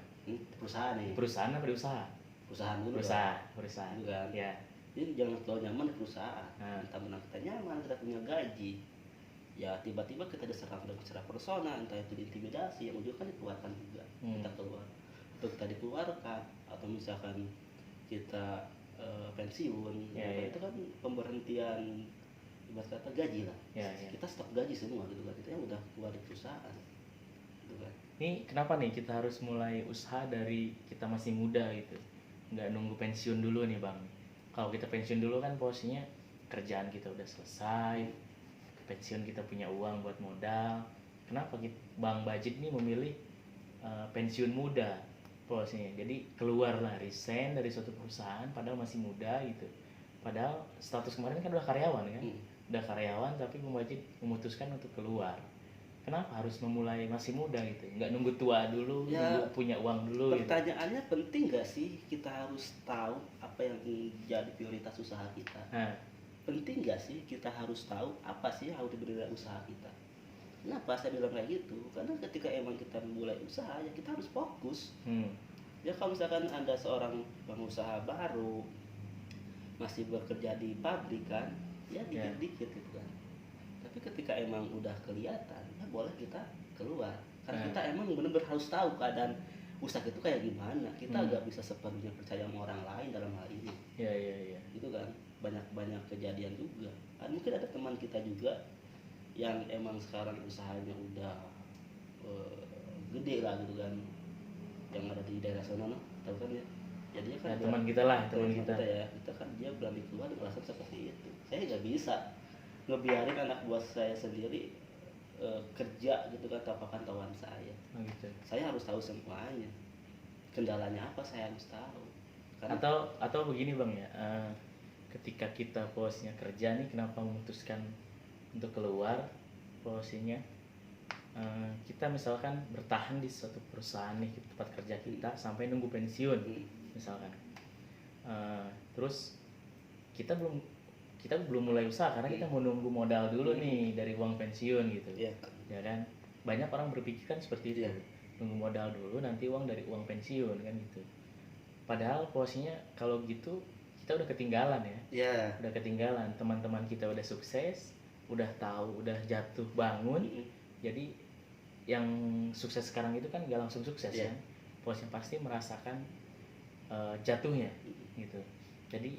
Perusahaan nih. Perusahaan apa di usaha? Perusahaan dulu. Perusahaan. Gitu kan. Ya. Jadi jangan terlalu nyaman di perusahaan. Entah benar kita nyaman, kita punya gaji. Ya tiba-tiba kita diserang secara personal, entah itu diintimidasi, yang ujung kan dikeluarkan juga. Kita keluar. Atau kita dikeluarkan, atau misalkan kita pensiun, itu kan pemberhentian ibarat kata gaji lah. Kita stop gaji semua gitu kan, itu yang udah keluar di perusahaan. kan. Ini kenapa nih kita harus mulai usaha dari kita masih muda gitu, nggak nunggu pensiun dulu nih bang. Kalau kita pensiun dulu kan posisinya kerjaan kita udah selesai, pensiun kita punya uang buat modal. Kenapa bang Bajid nih memilih pensiun muda posisinya? Jadi keluar lah, resign dari suatu perusahaan padahal masih muda gitu. Padahal status kemarin kan udah karyawan kan, udah karyawan tapi bang Bajid memutuskan untuk keluar. Kenapa harus memulai masih muda gitu? Nggak nunggu tua dulu, Ya, nunggu punya uang dulu gitu. pertanyaannya penting nggak sih kita harus tahu apa yang menjadi prioritas usaha kita? Nah, Penting nggak sih kita harus tahu apa sih yang harus diberi dari usaha kita? Kenapa saya bilang kayak gitu? Karena ketika emang kita mulai usaha ya kita harus fokus. Ya kalau misalkan Anda seorang pengusaha baru masih bekerja di pabrik kan, ya dikit-dikit gitu kan. Tapi ketika emang udah kelihatan, ya boleh kita keluar. Karena kita emang benar-benar harus tahu keadaan usaha itu kayak gimana. Kita nggak bisa sepenuhnya percaya sama orang lain dalam hal ini. Iya. Itu kan banyak kejadian juga. Mungkin ada teman kita juga yang emang sekarang usahanya udah gede lah gitu kan, yang ada di daerah sana, no? Tahu kan ya? Jadi kan Nah, teman kita lah, teman kita. ya, kita kan dia berani keluar dengan alasan seperti itu. Saya nggak bisa ngebiarin anak buah saya sendiri kerja gitu kan tanpa pantauan saya. Oh, gitu. Saya harus tahu semuanya. Kendalanya apa saya harus tahu. Karena Atau begini bang ya, ketika kita posisinya kerja nih, kenapa memutuskan untuk keluar posisinya? Kita misalkan bertahan di suatu perusahaan nih, tempat kerja kita sampai nunggu pensiun misalkan. Terus kita belum mulai usaha karena kita mau nunggu modal dulu nih dari uang pensiun gitu. ya Ya kan, banyak orang berpikir kan seperti itu. Nunggu modal dulu nanti uang dari uang pensiun kan gitu. Padahal posisinya kalau gitu kita udah ketinggalan ya. Udah ketinggalan, teman-teman kita udah sukses, udah tahu, udah jatuh bangun. Jadi yang sukses sekarang itu kan gak langsung sukses kan. Posisinya pasti merasakan jatuhnya gitu. Jadi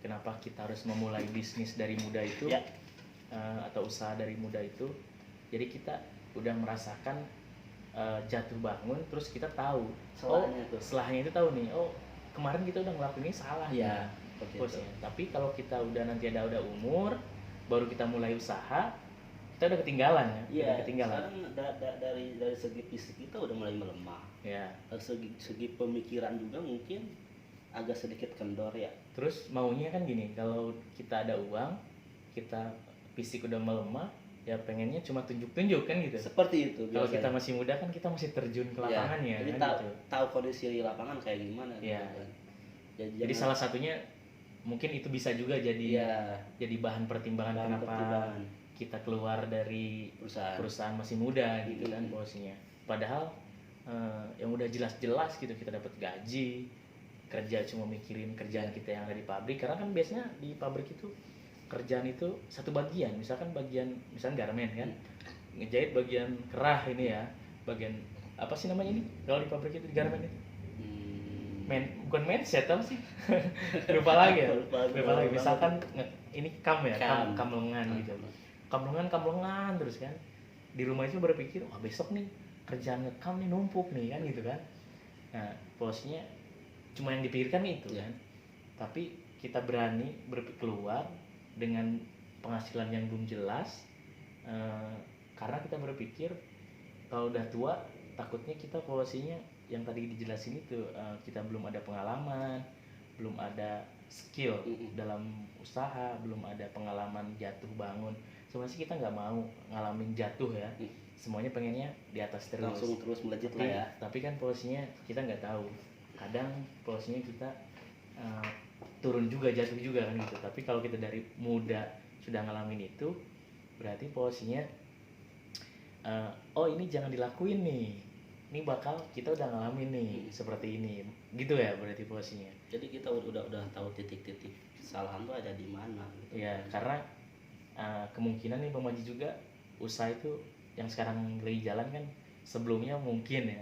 kenapa kita harus memulai bisnis dari muda itu, atau usaha dari muda itu? Jadi kita udah merasakan jatuh bangun, terus kita tahu selahnya itu tahu nih, oh kemarin kita udah ngelakuin ini salah ya. Tapi kalau kita udah nanti ada umur baru kita mulai usaha, kita udah ketinggalan ya. Udah ketinggalan. Sekarang dari segi fisik kita udah mulai melemah. Dari segi pemikiran juga mungkin agak sedikit kendor ya. Terus maunya kan gini, kalau kita ada uang, kita fisik udah melemah, ya pengennya cuma tunjuk-tunjuk kan gitu. Seperti itu. Kalau kita masih muda kan kita masih terjun ke lapangannya. Jadi kan gitu. Tahu kondisi di lapangan kayak gimana. Gitu kan. Jadi salah satunya mungkin itu bisa juga jadi bahan pertimbangan kenapa kita keluar dari perusahaan masih muda gitu kan posisinya. Padahal yang udah jelas-jelas gitu kita dapat gaji, kerja cuma mikirin kerjaan kita yang ada di pabrik. Karena kan biasanya di pabrik itu kerjaan itu satu bagian, misalkan garmen kan, ngejahit bagian kerah ini ya, bagian apa sih namanya ini kalau di pabrik itu di garmen itu? Bukan mindset apa sih? lupa lagi. Misalkan ini kam lengan gitu. Kam lengan terus kan. Di rumah itu berpikir, wah besok nih kerjaan ngekam nih numpuk nih kan gitu kan. Nah, posisinya cuma yang dipikirkan itu kan. Tapi kita berani keluar dengan penghasilan yang belum jelas, karena kita berpikir kalau udah tua takutnya kita posisinya yang tadi dijelasin itu, kita belum ada pengalaman, belum ada skill dalam usaha, belum ada pengalaman jatuh bangun. Sebenarnya kita nggak mau ngalamin jatuh ya, semuanya pengennya di atas terus, langsung terus melejit lah ya. Tapi kan posisinya kita nggak tahu, kadang posisinya kita turun juga, jatuh juga kan gitu. Tapi kalau kita dari muda sudah ngalamin itu, berarti posisinya oh ini jangan dilakuin nih, ini bakal kita udah ngalamin nih seperti ini gitu ya, berarti posisinya. Jadi kita udah tahu titik-titik kesalahan tuh ada di mana gitu. Ya karena kemungkinan nih Bang Maji juga usaha itu yang sekarang lagi jalan kan, sebelumnya mungkin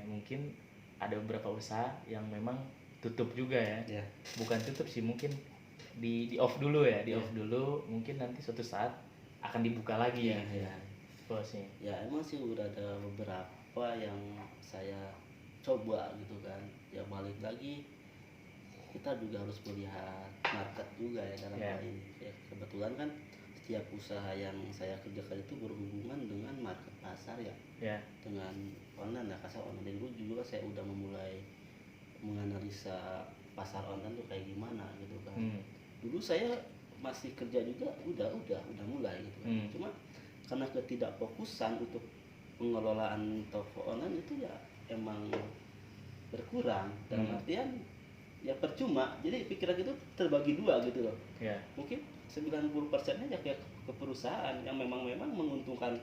ada beberapa usaha yang memang tutup juga ya. Bukan tutup sih, mungkin di off dulu ya, off dulu, mungkin nanti suatu saat akan dibuka lagi ya. Posisinya. Ya emang sih udah ada beberapa apa yang saya coba gitu kan. Ya balik lagi kita juga harus melihat market juga ya dalam Ya. hal ini. Ya, kebetulan kan setiap usaha yang saya kerjakan itu berhubungan dengan market pasar ya, Ya. dengan online ya, kasar online. Dulu juga saya udah memulai menganalisa pasar online tuh kayak gimana gitu kan. Dulu saya masih kerja juga udah mulai gitu kan. Cuma karena ketidakfokusan untuk pengelolaan toko online itu ya emang berkurang, dalam artian ya percuma. Jadi pikiran itu terbagi dua gitu loh. Ya. Mungkin 90%-nya ya kayak ke perusahaan yang memang menguntungkan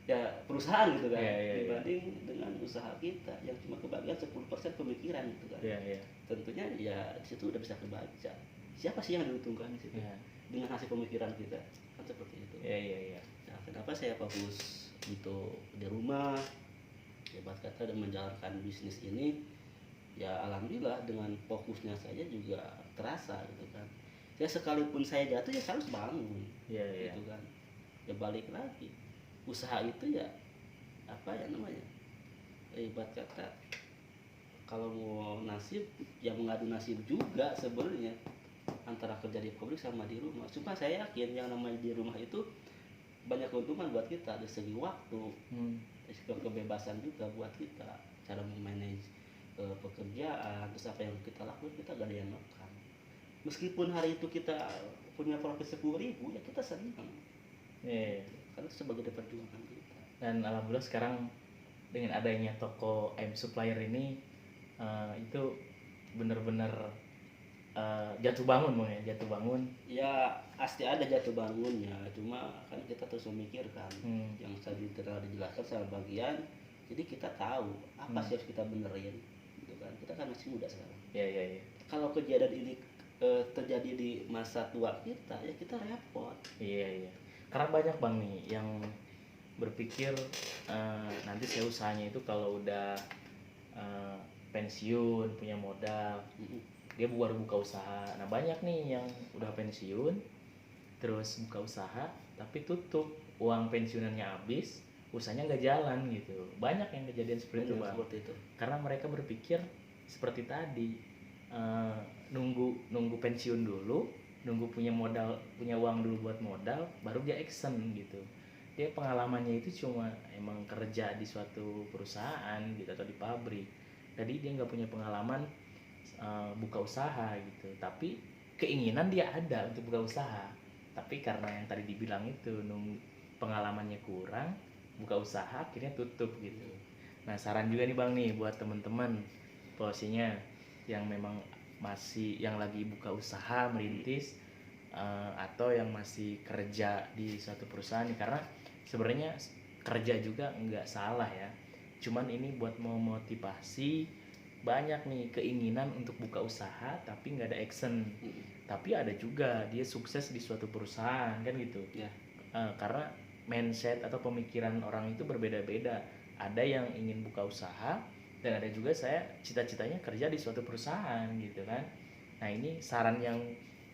ya perusahaan gitu kan, dibanding dengan usaha kita yang cuma kebagian 10% pemikiran gitu kan. Tentunya ya di situ udah bisa kebaca siapa sih yang diuntungkan di situ dengan hasil pemikiran kita kan, seperti itu. Nah, kenapa saya fokus gitu di rumah, hebat kata, dan menjalankan bisnis ini ya alhamdulillah dengan fokusnya saja juga terasa gitu kan. Ya sekalipun saya jatuh ya saya harus bangun gitu kan. Ya balik lagi, usaha itu ya apa ya namanya, hebat kata, kalau mau nasib ya mengadu nasib juga sebenarnya antara kerja di pabrik sama di rumah. Cuma saya yakin yang namanya di rumah itu banyak keuntungan buat kita dari segi waktu, dari segi kebebasan juga buat kita, cara memanage pekerjaan, terus apa yang kita lakukan kita gak ada yang makan. Meskipun hari itu kita punya profit 10.000 ya kita senang. Karena sebagai perjuangan kita. Dan alhamdulillah sekarang dengan adanya toko M Supplier ini itu benar-benar jatuh bangun Bang ya, jatuh bangun. Ya pasti ada jatuh bangunnya, cuma kan kita terus memikirkan yang tadi telah dijelaskan sama bagian. Jadi kita tahu apa sih harus kita benerin gitu kan. Kita kan masih muda sekarang. Kalau kejadian ini terjadi di masa tua kita ya kita repot. Karena banyak Bang nih yang berpikir nanti saya usahanya itu kalau udah pensiun punya modal dia baru buka usaha. Nah banyak nih yang udah pensiun terus buka usaha tapi tutup, uang pensiunannya habis, usahanya nggak jalan gitu. Banyak yang kejadian seperti itu Bang. Karena mereka berpikir seperti tadi, nunggu pensiun dulu, nunggu punya modal, punya uang dulu buat modal, baru dia action gitu. Dia pengalamannya itu cuma emang kerja di suatu perusahaan gitu atau di pabrik. Jadi dia nggak punya pengalaman buka usaha gitu. Tapi keinginan dia ada untuk buka usaha. Tapi karena yang tadi dibilang itu pengalamannya kurang, buka usaha akhirnya tutup gitu. Nah saran juga nih Bang nih buat teman-teman posisinya yang memang masih yang lagi buka usaha merintis atau yang masih kerja di suatu perusahaan nih, karena sebenarnya kerja juga nggak salah ya, cuman ini buat memotivasi. Banyak nih keinginan untuk buka usaha tapi nggak ada action. Tapi ada juga dia sukses di suatu perusahaan kan gitu karena mindset atau pemikiran orang itu berbeda-beda. Ada yang ingin buka usaha dan ada juga saya cita-citanya kerja di suatu perusahaan gitu kan. Nah ini saran yang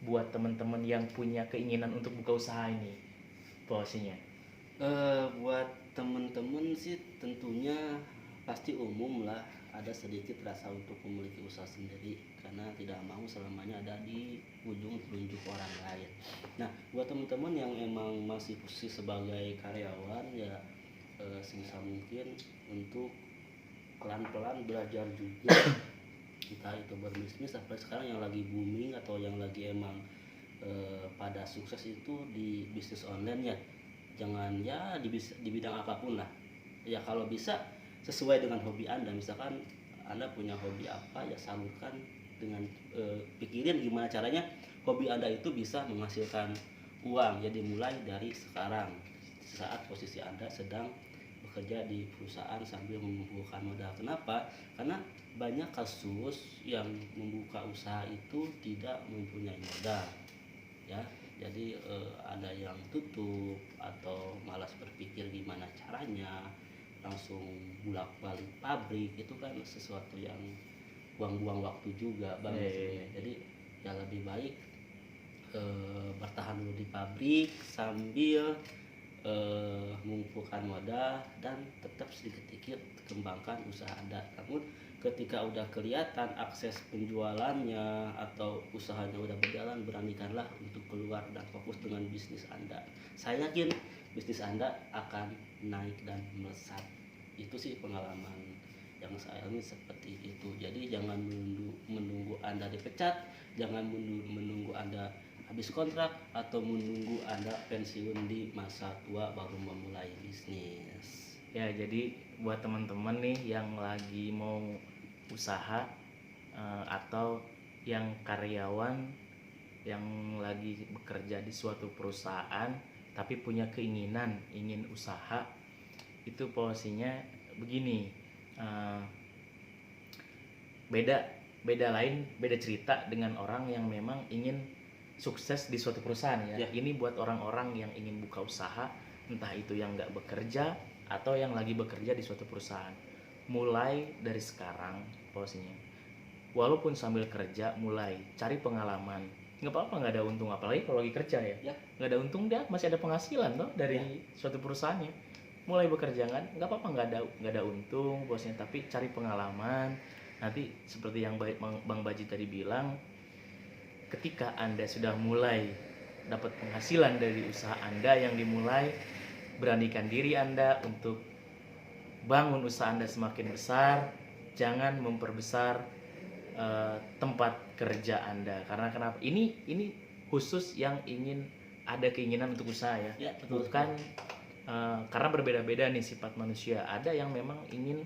buat teman-teman yang punya keinginan untuk buka usaha ini posisinya. Buat teman-teman sih tentunya pasti umum lah ada sedikit rasa untuk memiliki usaha sendiri karena tidak mau selamanya ada di ujung telunjuk orang lain. Nah buat teman-teman yang emang masih posisi sebagai karyawan ya sebisa mungkin untuk pelan-pelan belajar juga entah itu berbisnis sampai sekarang yang lagi booming atau yang lagi emang pada sukses itu di bisnis online ya. Jangan ya di bidang apapun lah ya, kalau bisa sesuai dengan hobi Anda. Misalkan Anda punya hobi apa ya salurkan dengan pikirin gimana caranya hobi Anda itu bisa menghasilkan uang. Jadi mulai dari sekarang saat posisi Anda sedang bekerja di perusahaan sambil mengumpulkan modal. Kenapa? Karena banyak kasus yang membuka usaha itu tidak mempunyai modal ya. Jadi ada yang tutup atau malas berpikir gimana caranya, langsung bolak-balik pabrik. Itu kan sesuatu yang buang-buang waktu juga Bang. Jadi ya lebih baik bertahan dulu di pabrik sambil mengumpulkan modal dan tetap sedikit-sedikit kembangkan usaha Anda. Namun ketika udah kelihatan akses penjualannya atau usahanya udah berjalan, beranikanlah untuk keluar dan fokus dengan bisnis Anda. Saya yakin bisnis Anda akan naik dan melesat. Itu sih pengalaman yang saya alami seperti itu. Jadi jangan menunggu Anda dipecat, jangan menunggu Anda habis kontrak, atau menunggu Anda pensiun di masa tua baru memulai bisnis. Ya, jadi buat teman-teman nih yang lagi mau usaha atau yang karyawan yang lagi bekerja di suatu perusahaan tapi punya keinginan ingin usaha, itu posisinya begini, beda cerita dengan orang yang memang ingin sukses di suatu perusahaan ya. Ini buat orang-orang yang ingin buka usaha, entah itu yang nggak bekerja atau yang lagi bekerja di suatu perusahaan. Mulai dari sekarang posisinya, walaupun sambil kerja, mulai cari pengalaman. Nggak apa-apa nggak ada untung, apalagi kalau lagi kerja ya. Nggak ada untung, dia masih ada penghasilan toh dari suatu perusahaannya. Mulai bekerja kan nggak apa-apa, nggak ada untung bosnya, tapi cari pengalaman. Nanti seperti yang Bang Baji tadi bilang, ketika Anda sudah mulai dapat penghasilan dari usaha Anda yang dimulai, beranikan diri Anda untuk bangun usaha Anda semakin besar. Jangan memperbesar tempat kerja Anda. Karena kenapa? Ini khusus yang ingin ada keinginan untuk usaha ya. Bukan karena berbeda-beda nih sifat manusia. Ada yang memang ingin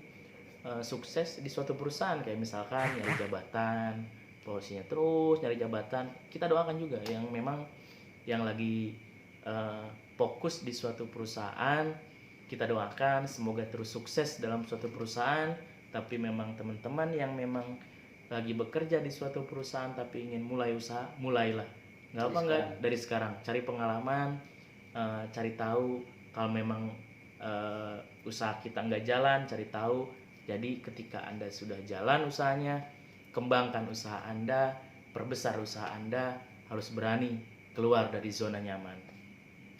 sukses di suatu perusahaan, kayak misalkan nyari jabatan, posisinya terus nyari jabatan. Kita doakan juga yang memang yang lagi fokus di suatu perusahaan, kita doakan semoga terus sukses dalam suatu perusahaan. Tapi memang teman-teman yang memang lagi bekerja di suatu perusahaan tapi ingin mulai usaha, mulailah. Nggak apa nggak dari sekarang, cari pengalaman, cari tahu. Kalau memang usaha kita nggak jalan, cari tahu. Jadi ketika Anda sudah jalan usahanya, kembangkan usaha Anda, perbesar usaha Anda, harus berani keluar dari zona nyaman.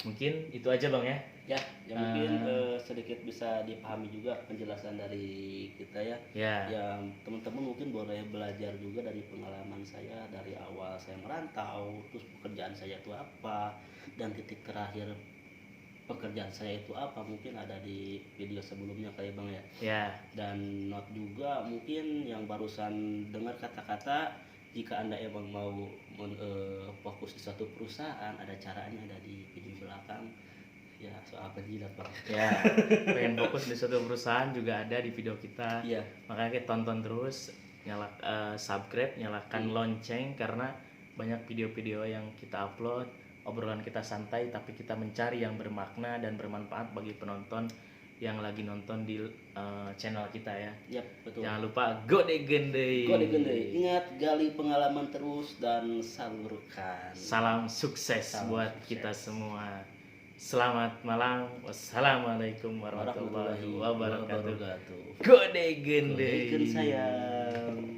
Mungkin itu aja Bang ya. Ya, mungkin sedikit bisa dipahami juga penjelasan dari kita ya. Ya, teman-teman mungkin boleh belajar juga dari pengalaman saya dari awal saya merantau, terus pekerjaan saya itu apa, dan titik terakhir pekerjaan saya itu apa, mungkin ada di video sebelumnya kayak Bang ya. Dan note juga mungkin yang barusan dengar kata-kata, jika Anda emang mau fokus di suatu perusahaan, ada caranya, ada di video belakang. Ya, soal penjilat Bang. Ya, pengen fokus di suatu perusahaan juga ada di video kita. Makanya kita tonton terus, subscribe, nyalakan lonceng, karena banyak video-video yang kita upload, obrolan kita santai tapi kita mencari yang bermakna dan bermanfaat bagi penonton yang lagi nonton di channel kita ya. Betul. Jangan lupa gode gende. Ingat, gali pengalaman terus dan salurkan. Salam sukses buat kita semua. Selamat malam. Wassalamualaikum warahmatullahi wabarakatuh. Gode gende. sayang.